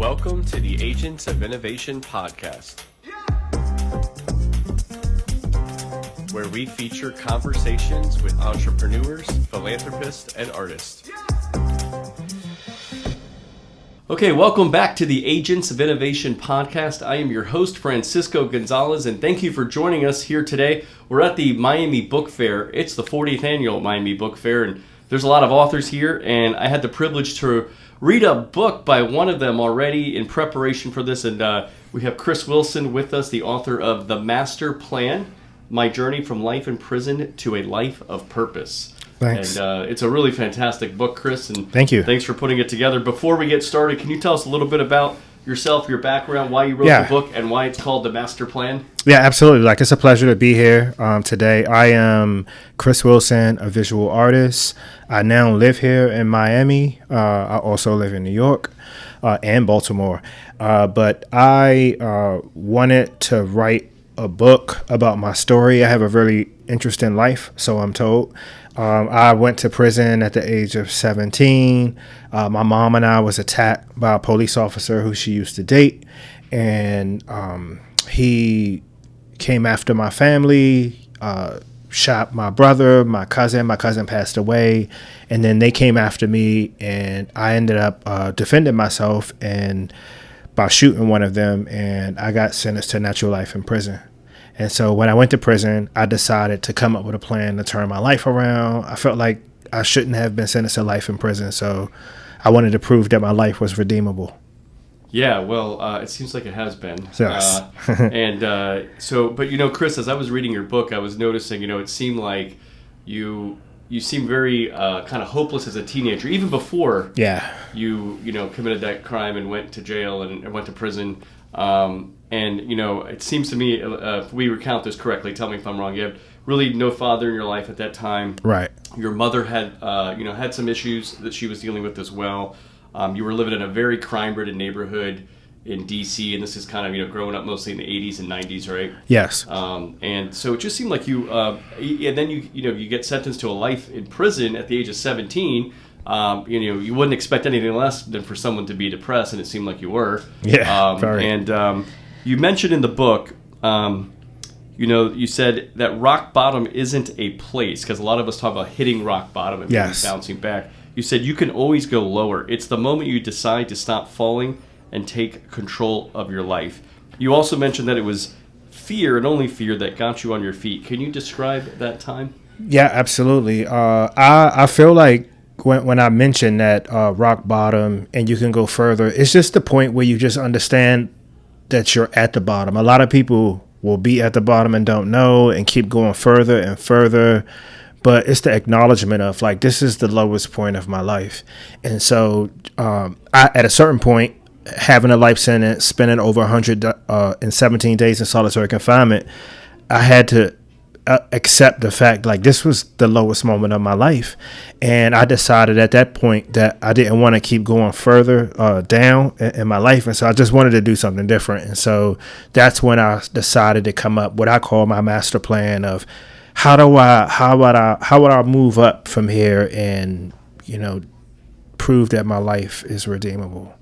Welcome to the Agents of Innovation podcast, where we feature conversations with entrepreneurs, philanthropists, and artists. Okay, welcome back to the Agents of Innovation podcast. I am your host, Francisco Gonzalez, and thank you for joining us here today. We're at the Miami Book Fair. It's the 40th annual Miami Book Fair, and there's a lot of authors here, and I had the privilege to read a book by one of them already in preparation for this, and we have Chris Wilson with us, the author of The Master Plan, My Journey from Life in Prison to a Life of Purpose. Thanks. And it's a really fantastic book, Chris, and thank you. Thanks for putting it together. Before we get started, can you tell us a little bit about yourself, your background, why you wrote the book, and why it's called The Master Plan? Yeah, absolutely. It's a pleasure to be here today. I am Chris Wilson, a visual artist. I now live here in Miami. I also live in New York and Baltimore. But I wanted to write a book about my story. I have a really interesting life, so I'm told. I went to prison at the age of 17. My mom and I was attacked by a police officer who she used to date, and he came after my family, shot my brother, my cousin. My cousin passed away, and then they came after me, and I ended up defending myself and by shooting one of them, and I got sentenced to natural life in prison. And so when I went to prison, I decided to come up with a plan to turn my life around. I felt like I shouldn't have been sentenced to life in prison, so I wanted to prove that my life was redeemable. Yeah, well, it seems like it has been. Yes. But Chris, as I was reading your book, I was noticing, it seemed like you seemed very kind of hopeless as a teenager, even before you committed that crime and went to jail and went to prison. It seems to me, if we recount this correctly, tell me if I'm wrong, you had really no father in your life at that time. Right. Your mother had, had some issues that she was dealing with as well. You were living in a very crime-ridden neighborhood in D.C., and this is kind of, growing up mostly in the 80s and 90s, right? Yes. And so it just seemed like you, and then you get sentenced to a life in prison at the age of 17. You wouldn't expect anything less than for someone to be depressed, and it seemed like you were. Yeah, very. You mentioned in the book, you said that rock bottom isn't a place, because a lot of us talk about hitting rock bottom and bouncing back. You said you can always go lower. It's the moment you decide to stop falling and take control of your life. You also mentioned that it was fear and only fear that got you on your feet. Can you describe that time? Yeah, absolutely. I feel like when I mentioned that rock bottom and you can go further, it's just the point where you just understand that you're at the bottom. A lot of people will be at the bottom and don't know and keep going further and further. But it's the acknowledgement of this is the lowest point of my life. And so at a certain point, having a life sentence, spending over 117 days in solitary confinement, I had to accept the fact this was the lowest moment of my life. And I decided at that point that I didn't want to keep going further down in my life. And so I just wanted to do something different. And so that's when I decided to come up what I call my master plan of how would I move up from here and, prove that my life is redeemable.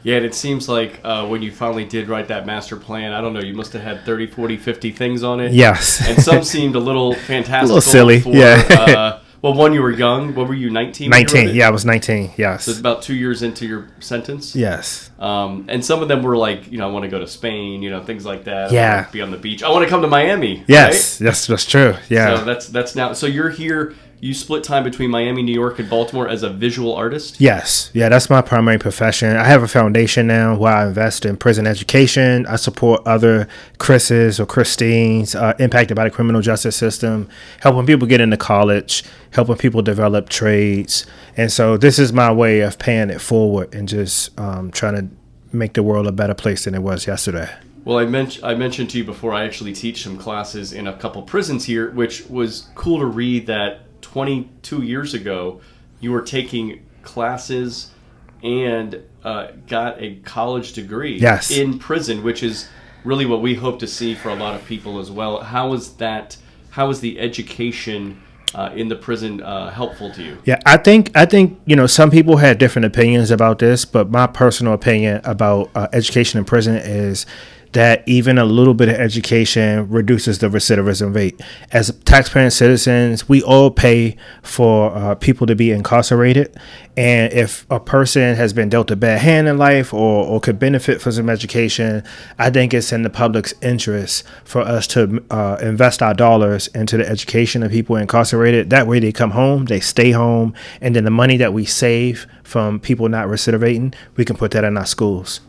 Yeah, and it seems like when you finally did write that master plan, I don't know, you must have had 30, 40, 50 things on it. Yes. And some seemed a little fantastical. A little silly, yeah. Well, one, you were young. What were you, 19? 19, yeah, I was 19, yes. So it's about 2 years into your sentence? Yes. And some of them were like, I want to go to Spain, things like that. Yeah. I want to be on the beach. I want to come to Miami. Yes, right? yes, that's true, yeah. So that's now, so you're here. You split time between Miami, New York, and Baltimore as a visual artist? Yes. Yeah, that's my primary profession. I have a foundation now where I invest in prison education. I support other Chris's or Christines impacted by the criminal justice system, helping people get into college, helping people develop trades. And so this is my way of paying it forward and just trying to make the world a better place than it was yesterday. Well, I mentioned to you before, I actually teach some classes in a couple prisons here, which was cool to read that 22 years ago, you were taking classes and got a college degree in prison, which is really what we hope to see for a lot of people as well. How was the education in the prison helpful to you? Yeah, I think some people had different opinions about this, but my personal opinion about education in prison is that even a little bit of education reduces the recidivism rate. As taxpaying citizens, we all pay for people to be incarcerated. And if a person has been dealt a bad hand in life or could benefit from some education, I think it's in the public's interest for us to invest our dollars into the education of people incarcerated. That way they come home, they stay home, and then the money that we save from people not recidivating, we can put that in our schools.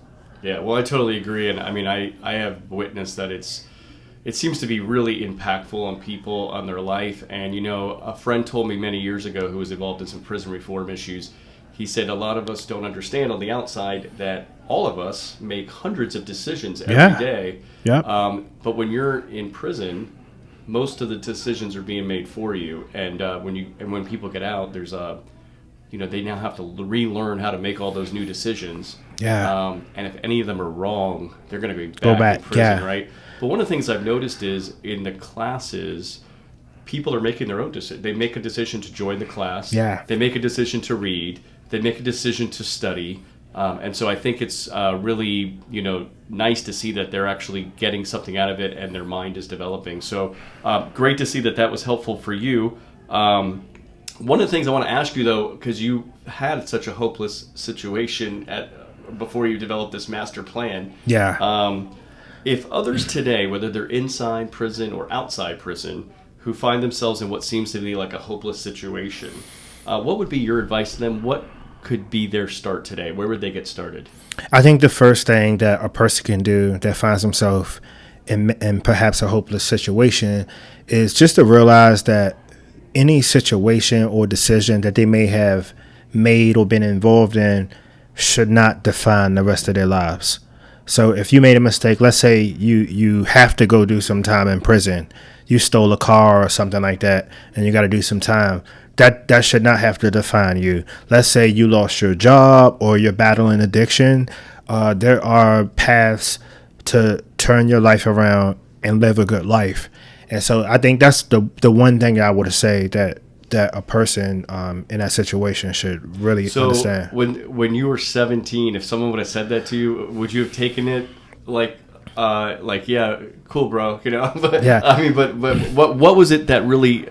Yeah, well, I totally agree, and I mean, I have witnessed that it seems to be really impactful on people, on their life, and a friend told me many years ago who was involved in some prison reform issues. He said a lot of us don't understand on the outside that all of us make hundreds of decisions every day. Yeah. But when you're in prison, most of the decisions are being made for you, and when people get out, there's they now have to relearn how to make all those new decisions. Yeah. And if any of them are wrong, they're going to Go back in prison, right? But one of the things I've noticed is in the classes, people are making their own decision. They make a decision to join the class. Yeah. They make a decision to read. They make a decision to study. And so I think it's really, nice to see that they're actually getting something out of it and their mind is developing. So great to see that was helpful for you. One of the things I want to ask you, though, because you had such a hopeless situation before you developed this master plan. Yeah. If others today, whether they're inside prison or outside prison, who find themselves in what seems to be like a hopeless situation, what would be your advice to them? What could be their start today? Where would they get started? I think the first thing that a person can do that finds himself in perhaps a hopeless situation is just to realize that any situation or decision that they may have made or been involved in should not define the rest of their lives. So if you made a mistake, let's say you have to go do some time in prison, you stole a car or something like that, and you got to do some time, that should not have to define you. Let's say you lost your job or you're battling addiction. There are paths to turn your life around and live a good life. And so I think that's the one thing I would say that a person in that situation should really understand. So when you were 17, if someone would have said that to you, would you have taken it like yeah, cool, bro, But, yeah. I mean, but what was it that really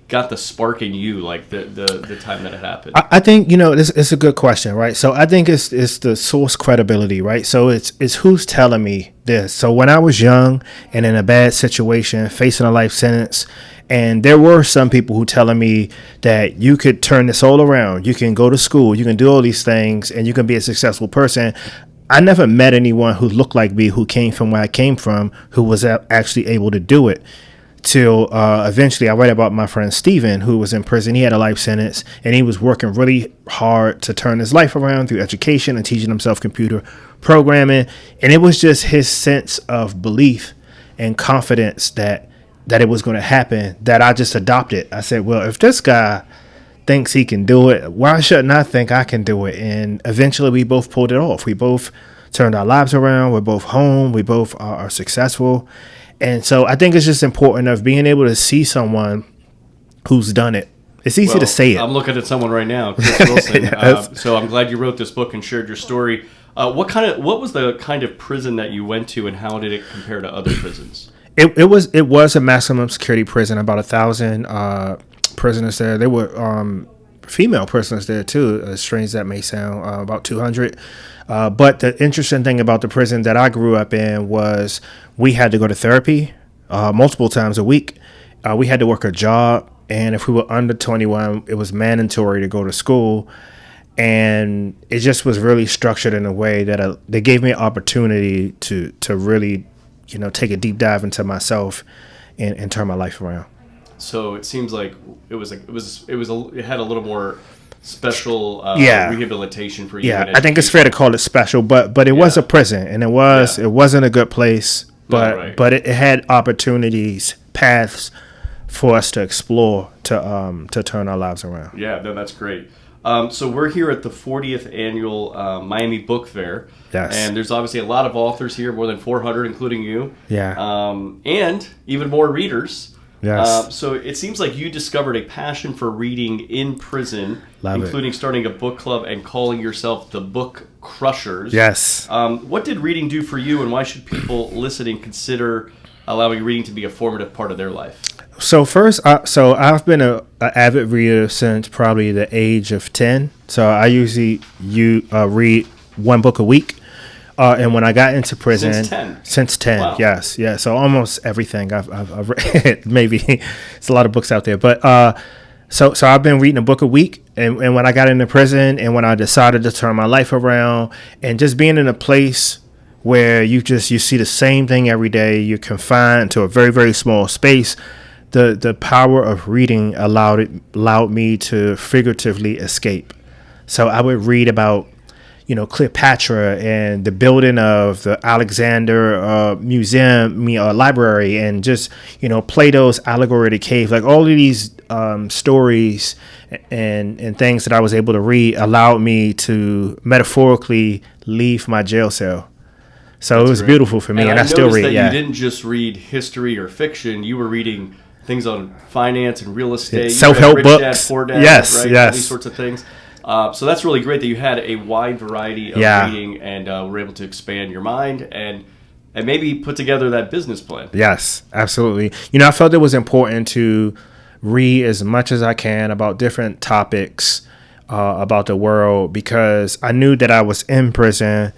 got the spark in you, like the time that it happened? I think it's a good question, right? So I think it's the source credibility, right? So it's who's telling me this. So when I was young and in a bad situation, facing a life sentence, and there were some people who telling me that you could turn this all around, you can go to school, you can do all these things, and you can be a successful person. I never met anyone who looked like me, who came from where I came from, who was actually able to do it. Till eventually I read about my friend Steven, who was in prison. He had a life sentence, and he was working really hard to turn his life around through education and teaching himself computer programming. And it was just his sense of belief and confidence that it was going to happen that I just adopted. I said, well, if this guy thinks he can do it, why shouldn't I think I can do it? And eventually we both pulled it off. We both turned our lives around. We're both home. We both are successful. And so I think it's just important of being able to see someone who's done it. It's easy to say it. I'm looking at someone right now, Chris Wilson. So I'm glad you wrote this book and shared your story. What was the kind of prison that you went to, and how did it compare to other prisons? It was a maximum security prison. About 1,000 prisoners there. There were female prisoners there too, as strange as that may sound. About 200. But the interesting thing about the prison that I grew up in was we had to go to therapy multiple times a week. We had to work a job, and if we were under 21, it was mandatory to go to school. And it just was really structured in a way that they gave me an opportunity to really, take a deep dive into myself and turn my life around. So it seems like it had a little more special rehabilitation for you. Yeah, I think it's fair to call it special, but it was a prison, and it wasn't a good place, but it had opportunities, paths for us to explore to turn our lives around. Yeah, no, that's great. So we're here at the 40th annual Miami Book Fair. Yes. And there's obviously a lot of authors here, more than 400, including you. Yeah. And even more readers. Yes. So it seems like you discovered a passion for reading in prison, including starting a book club and calling yourself the Book Crushers. Yes. What did reading do for you, and why should people listening consider allowing reading to be a formative part of their life? So first, I've been an avid reader since probably the age of 10. So I usually read one book a week. And when I got into prison, since 10, wow. Yes, yeah. So almost everything I've read. Maybe it's a lot of books out there, but so I've been reading a book a week. And when I got into prison, and when I decided to turn my life around, and just being in a place where you see the same thing every day, you're confined to a very, very small space. The power of reading allowed me to figuratively escape. So I would read about, Cleopatra and the building of the Alexander library, and just, Plato's allegory of the cave. Like all of these stories and things that I was able to read allowed me to metaphorically leave my jail cell. So it was beautiful for me, and I still read. That you didn't just read history or fiction; you were reading things on finance and real estate, self-help books, Dad, Poor Dad, yes, right? yes, all these sorts of things. So that's really great that you had a wide variety of reading, and were able to expand your mind and maybe put together that business plan. Yes, absolutely. I felt it was important to read as much as I can about different topics about the world, because I knew that I was in prison,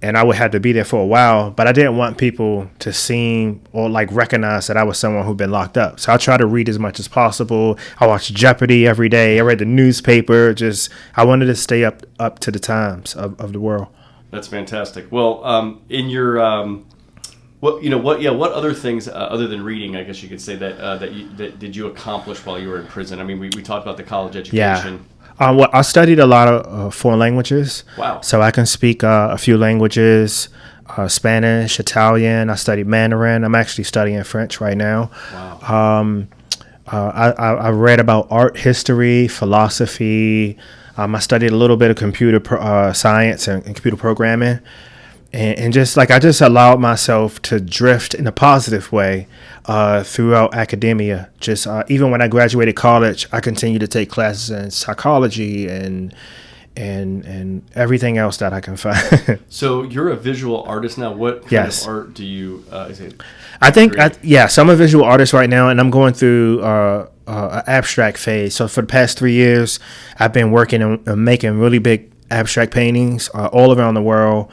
and I would have to be there for a while, but I didn't want people to seem or recognize that I was someone who'd been locked up. So I try to read as much as possible. I watched Jeopardy every day. I read the newspaper. I wanted to stay up to the times of the world. That's fantastic. Well, in your what other things other than reading, I guess you could say that did you accomplish while you were in prison? I mean, we talked about the college education. Yeah. I studied a lot of foreign languages. Wow. So I can speak a few languages, Spanish, Italian. I studied Mandarin. I'm actually studying French right now. Wow. I read about art history, philosophy. I studied a little bit of computer science and computer programming. And I just allowed myself to drift in a positive way throughout academia. Even when I graduated college, I continued to take classes in psychology and everything else that I can find. So you're a visual artist now. What kind of art do you? I think, so I'm a visual artist right now, and I'm going through an abstract phase. So for the past 3 years, I've been working on making really big abstract paintings all around the world.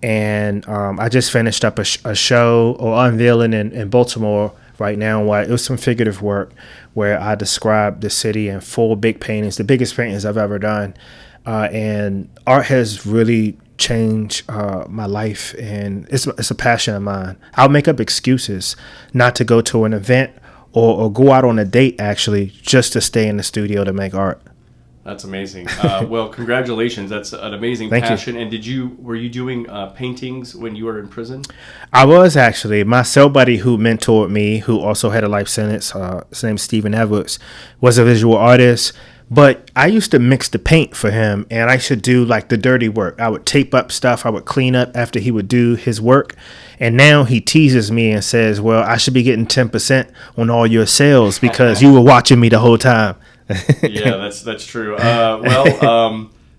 And I just finished up a show or unveiling in Baltimore right now. It was some figurative work where I described the city in 4 big paintings, the biggest paintings I've ever done. And art has really changed my life, and it's a passion of mine. I'll make up excuses not to go to an event or go out on a date, actually, just to stay in the studio to make art. That's amazing. Well, congratulations. That's an amazing passion. And were you doing paintings when you were in prison? I was, actually. My cell buddy who mentored me, who also had a life sentence, his name's Stephen Edwards, was a visual artist. But I used to mix the paint for him, and I should do the dirty work. I would tape up stuff. I would clean up after he would do his work. And now he teases me and says, well, I should be getting 10% on all your sales because you were watching me the whole time. Yeah, that's true. I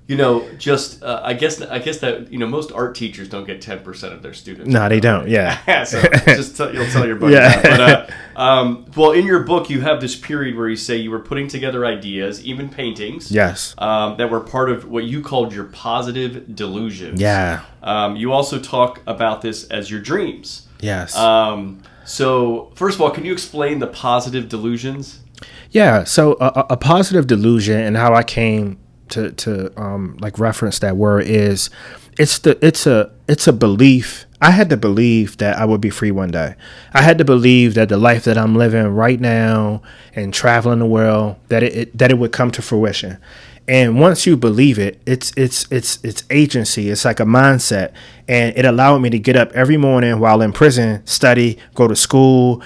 guess that most art teachers don't get 10% of their students. No, they don't. Yeah. So you'll tell your buddy that. But in your book, you have this period where you say you were putting together ideas, even paintings. Yes. That were part of what you called your positive delusions. Yeah. You also talk about this as your dreams. Yes. So first of all, can you explain the positive delusions? Yeah, so a positive delusion, and how I came to reference that word, is it's a belief. I had to believe that I would be free one day. I had to believe that the life that I'm living right now and traveling the world, that it would come to fruition. And once you believe it, it's agency. It's like a mindset. And it allowed me to get up every morning while in prison, study, go to school,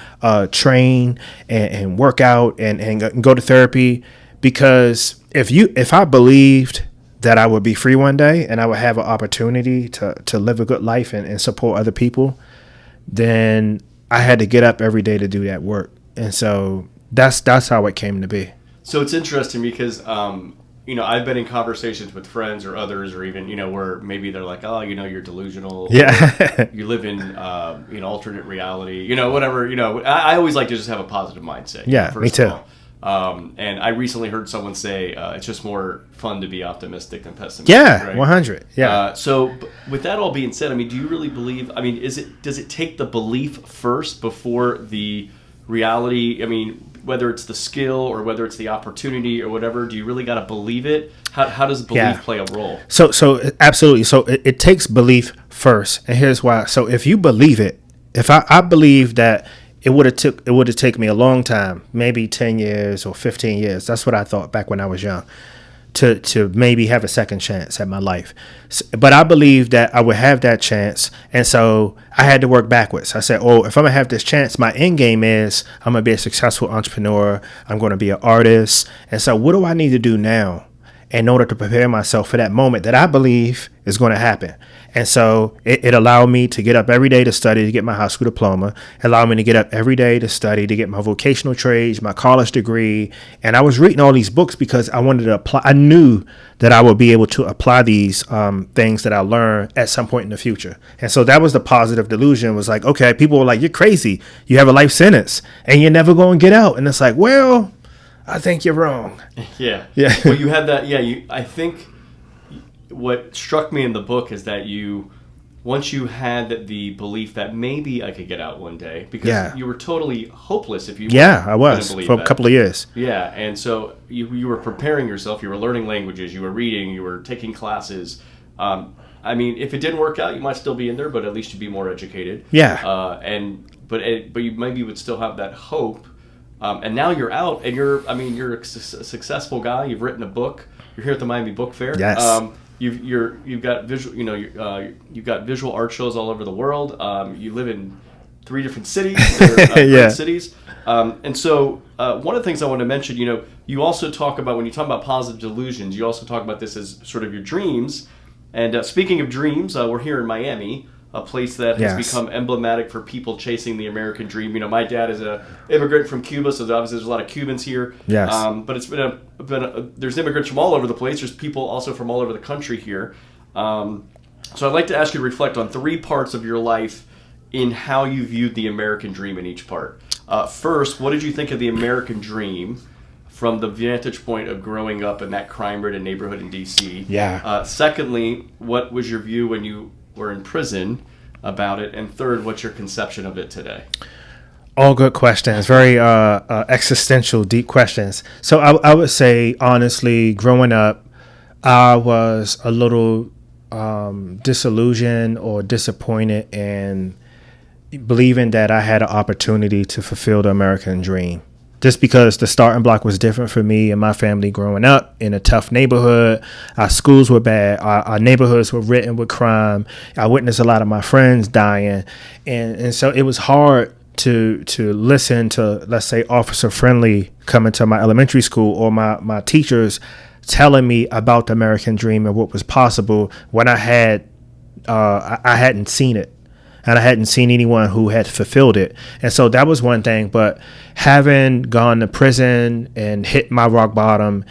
train, and work out, and go to therapy. Because if I believed that I would be free one day and I would have an opportunity to live a good life and support other people, then I had to get up every day to do that work. And so that's how it came to be. So it's interesting because, I've been in conversations with friends or others, or even, where maybe they're like, oh, you're delusional. Yeah. You live in, alternate reality, whatever, I always like to just have a positive mindset. Yeah, me too. And I recently heard someone say it's just more fun to be optimistic than pessimistic. Yeah, right? 100. Yeah. So with that all being said, do you really believe, does it take the belief first before the reality? Whether it's the skill or whether it's the opportunity or whatever, do you really got to believe it? How does belief play a role? So absolutely. So it takes belief first. And here's why. So if you believe it, if I believe that it would have taken me a long time, maybe 10 years or 15 years. That's what I thought back when I was young, to maybe have a second chance at my life. But I believed that I would have that chance. And so I had to work backwards. I said, oh, if I'm going to have this chance, my end game is I'm going to be a successful entrepreneur. I'm going to be an artist. And so what do I need to do now in order to prepare myself for that moment that I believe is going to happen? And so it allowed me to get up every day to study to get my high school diploma. It allowed me to get up every day to study to get my vocational trades, my college degree. And I was reading all these books because I wanted to apply. I knew that I would be able to apply these things that I learned at some point in the future. And so that was the positive delusion, was like, okay, people were like, you're crazy. You have a life sentence and you're never going to get out. And it's like, well, I think you're wrong. Yeah. Yeah. Well, you had that. Yeah. I think what struck me in the book is that once you had the belief that maybe I could get out one day, because you were totally hopeless if you I was for a couple of years. Yeah. And so you were preparing yourself. You were learning languages. You were reading. You were taking classes. If it didn't work out, you might still be in there, but at least you'd be more educated. Yeah. But you maybe would still have that hope. And now you're out, and you're a successful guy. You've written a book. You're here at the Miami Book Fair. Yes. You've got visual. You've got visual art shows all over the world. You live in 3 different cities. Great cities. And so one of the things I want to mention, you also talk about, when you talk about positive delusions, you also talk about this as sort of your dreams. And speaking of dreams, we're here in Miami, a place that has become emblematic for people chasing the American dream. My dad is an immigrant from Cuba, so obviously there's a lot of Cubans here. Yes. But it's there's immigrants from all over the place. There's people also from all over the country here. So I'd like to ask you to reflect on 3 parts of your life in how you viewed the American dream in each part. First, what did you think of the American dream from the vantage point of growing up in that crime-ridden neighborhood in D.C.? Yeah. Secondly, what was your view when you were in prison about it? And third, what's your conception of it today? All good questions, very existential, deep questions. So I would say, honestly, growing up, I was a little disillusioned or disappointed in believing that I had an opportunity to fulfill the American dream. Just because the starting block was different for me and my family growing up in a tough neighborhood. Our schools were bad. Our neighborhoods were ridden with crime. I witnessed a lot of my friends dying. And so it was hard to listen to, let's say, Officer Friendly coming to my elementary school, or my teachers telling me about the American dream and what was possible, when I hadn't seen it. And I hadn't seen anyone who had fulfilled it. And so that was one thing. But having gone to prison and hit my rock bottom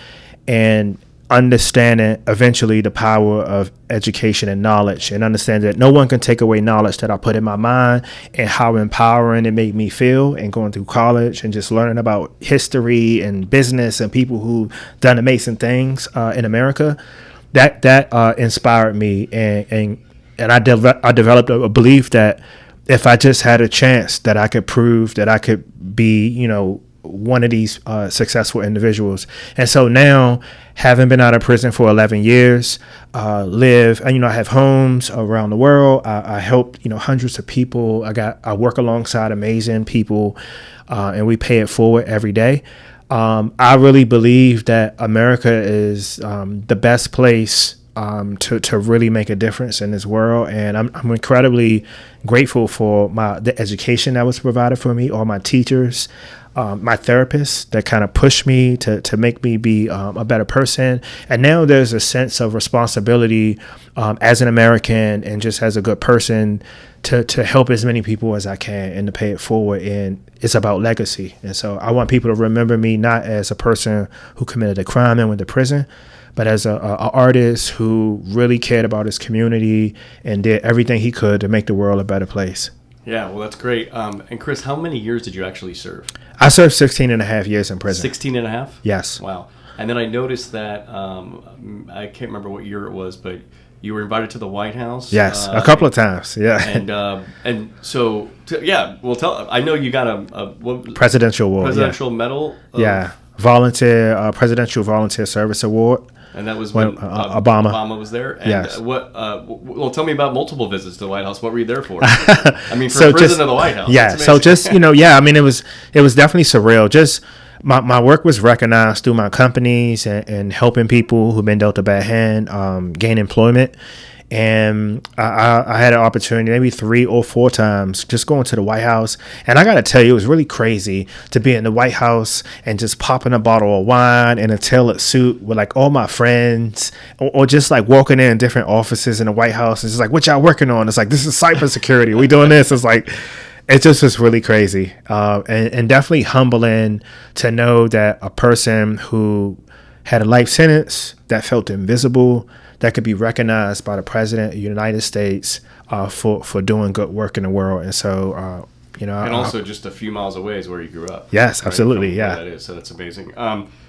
and understanding eventually the power of education and knowledge, and understanding that no one can take away knowledge that I put in my mind, and how empowering it made me feel, and going through college and just learning about history and business and people who've done amazing things in America, that inspired me. And I developed a belief that if I just had a chance, that I could prove that I could be, one of these successful individuals. And so now, having been out of prison for 11 years, I have homes around the world. I help, hundreds of people. I work alongside amazing people, and we pay it forward every day. I really believe that America is the best place to really make a difference in this world. And I'm incredibly grateful for the education that was provided for me, all my teachers, my therapists that kind of pushed me to make me be a better person. And now there's a sense of responsibility as an American and just as a good person to help as many people as I can and to pay it forward. And it's about legacy. And so I want people to remember me not as a person who committed a crime and went to prison, but as a artist who really cared about his community and did everything he could to make the world a better place. Yeah, well, that's great. And Chris, how many years did you actually serve? I served 16 and a half years in prison. 16 and a half? Yes. Wow. And then I noticed that, I can't remember what year it was, but you were invited to the White House. Yes, a couple of times. Yeah. And so, well, I know you got a presidential award. Presidential medal. Presidential Volunteer Service Award. And that was when Obama was there. And yes. Well, tell me about multiple visits to the White House. What were you there for? I mean, for president of the White House. Yeah. So just I mean, it was definitely surreal. Just my work was recognized through my companies and helping people who've been dealt a bad hand gain employment. And I had an opportunity maybe 3 or 4 times just going to the White House. And I got to tell you, it was really crazy to be in the White House and just popping a bottle of wine in a tailored suit with like all my friends, or just like walking in different offices in the White House. It's just like, what y'all working on? It's like, this is cybersecurity. We doing this. It's like, it just was really crazy. And definitely humbling to know that a person who had a life sentence that felt invisible, that could be recognized by the president of the United States for doing good work in the world. And so, and also just a few miles away is where you grew up. Yes, right? Absolutely. Yeah. That is. So that's amazing.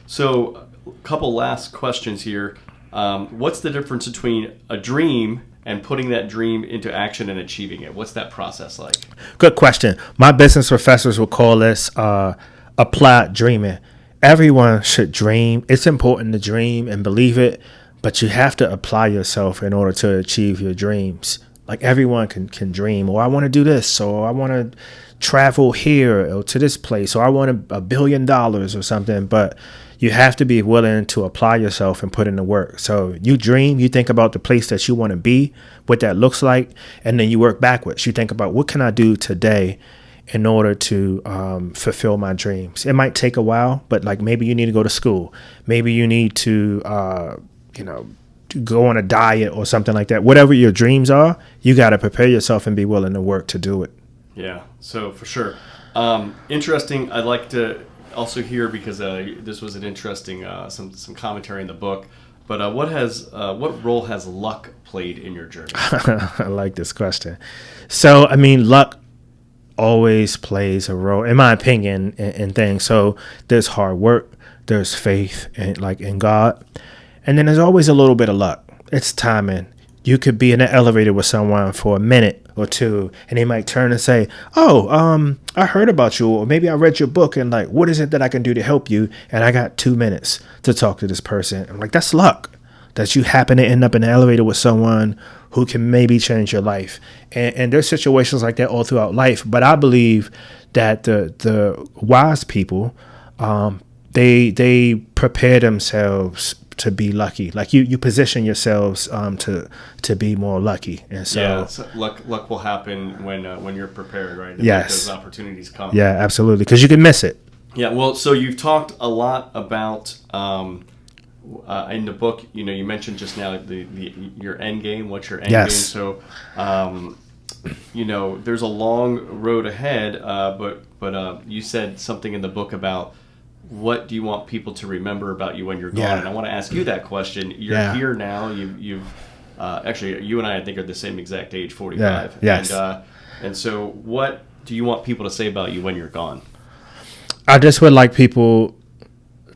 So a couple last questions here. What's the difference between a dream and putting that dream into action and achieving it? What's that process like? Good question. My business professors will call this applied dreaming. Everyone should dream. It's important to dream and believe it, but you have to apply yourself in order to achieve your dreams. Like everyone can dream, or I want to do this, or I want to travel here or to this place, or I want $1 billion or something. But you have to be willing to apply yourself and put in the work. So you dream, you think about the place that you want to be, what that looks like, and then you work backwards. You think about, what can I do today in order to fulfill my dreams? It might take a while, but like maybe you need to go to school. Maybe you need to to go on a diet or something like that. Whatever your dreams are, you got to prepare yourself and be willing to work to do it. Yeah, so for sure. Interesting. I'd like to also hear, because this was an interesting some commentary in the book. But what role has luck played in your journey? I like this question. So I mean, luck always plays a role, in my opinion, in things. So there's hard work, there's faith in God. And then there's always a little bit of luck. It's timing. You could be in an elevator with someone for a minute or two, and they might turn and say, oh, I heard about you, or maybe I read your book, and like, what is it that I can do to help you? And I got 2 minutes to talk to this person. I'm like, that's luck, that you happen to end up in an elevator with someone who can maybe change your life. And there's situations like that all throughout life. But I believe that the wise people, they prepare themselves to be lucky. Like you position yourselves to be more lucky. And so, luck will happen when you're prepared, right? Yes. Those opportunities come. Yeah, absolutely. Because you can miss it. Yeah. Well, so you've talked a lot about in the book. You mentioned just now your end game. What's your end game? So, there's a long road ahead. But you said something in the book about, what do you want people to remember about you when you're gone? Yeah. And I want to ask you that question. You're here now. You've actually, you and I think, are the same exact age, 45. Yeah. Yes. And so what do you want people to say about you when you're gone? I just would like people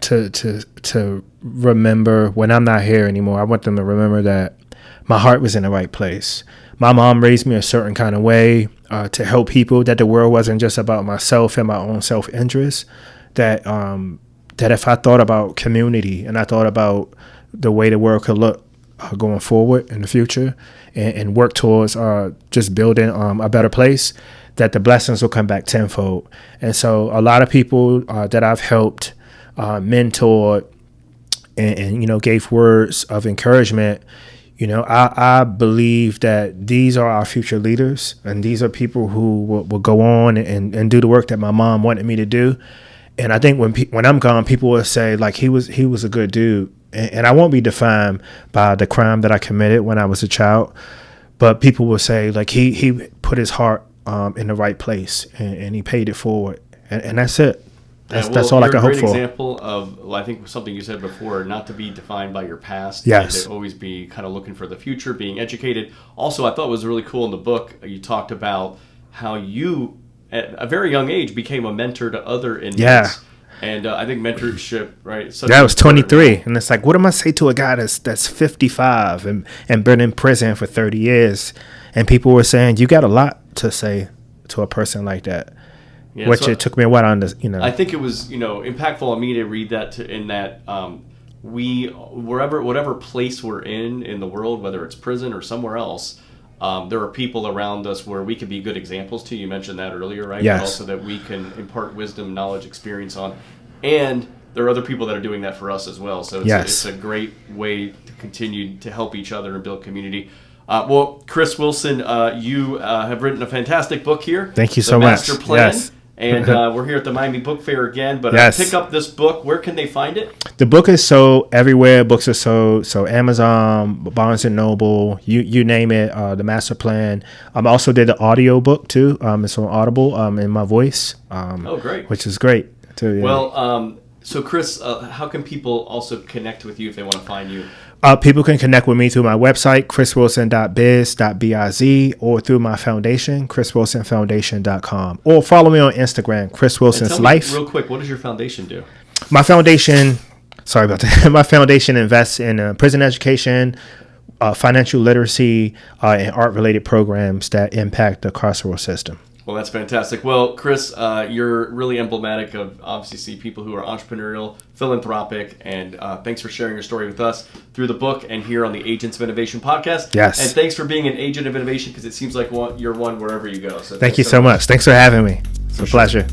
to remember, when I'm not here anymore, I want them to remember that my heart was in the right place. My mom raised me a certain kind of way to help people, that the world wasn't just about myself and my own self-interest. That if I thought about community and I thought about the way the world could look going forward in the future, and work towards just building a better place, that the blessings will come back tenfold. And so a lot of people that I've helped, mentored, and gave words of encouragement, I believe that these are our future leaders, and these are people who will go on and do the work that my mom wanted me to do. And I think when I'm gone, people will say, like, he was a good dude. And I won't be defined by the crime that I committed when I was a child. but people will say like he put his heart in the right place and he paid it forward, and that's it. That's all I can hope for. You're a great example of, well, I think something you said before, not to be defined by your past. Yes. And to always be kind of looking for the future, being educated. Also, I thought was really cool in the book, you talked about how you, at a very young age, became a mentor to other inmates. Yeah. And I think mentorship, right? I was 23, and it's like, what am I say to a guy that's 55 and been in prison for 30 years? And people were saying, you got a lot to say to a person like that. Yeah, which it took me a while to understand. I think it was, impactful on me to read that whatever place we're in the world, whether it's prison or somewhere else, there are people around us where we can be good examples to. You mentioned that earlier, right? Yes. But also that we can impart wisdom, knowledge, experience on. And there are other people that are doing that for us as well. So it's a great way to continue to help each other and build community. Well, Chris Wilson, you have written a fantastic book here. Thank you so much. The Master Plan. Yes. And we're here at the Miami Book Fair again. But pick up this book. Where can they find it? The book is sold everywhere books are sold. So Amazon, Barnes & Noble, you name it, The Master Plan. I also did the audio book, too. It's on Audible in my voice. Great. Which is great, too. Yeah. Well, so Chris, how can people also connect with you if they want to find you? People can connect with me through my website, chriswilson.biz.biz, or through my foundation, chriswilsonfoundation.com, or follow me on Instagram, Chris Wilson's Life. Real quick, what does your foundation do? My foundation, sorry about that. My foundation invests in prison education, financial literacy, and art-related programs that impact the carceral system. Well, that's fantastic. Well, Chris, you're really emblematic of, obviously, people who are entrepreneurial, philanthropic, and thanks for sharing your story with us through the book and here on the Agents of Innovation podcast. Yes. And thanks for being an agent of innovation, because it seems like you're one wherever you go. So thank you so much. Thanks for having me. It's a pleasure.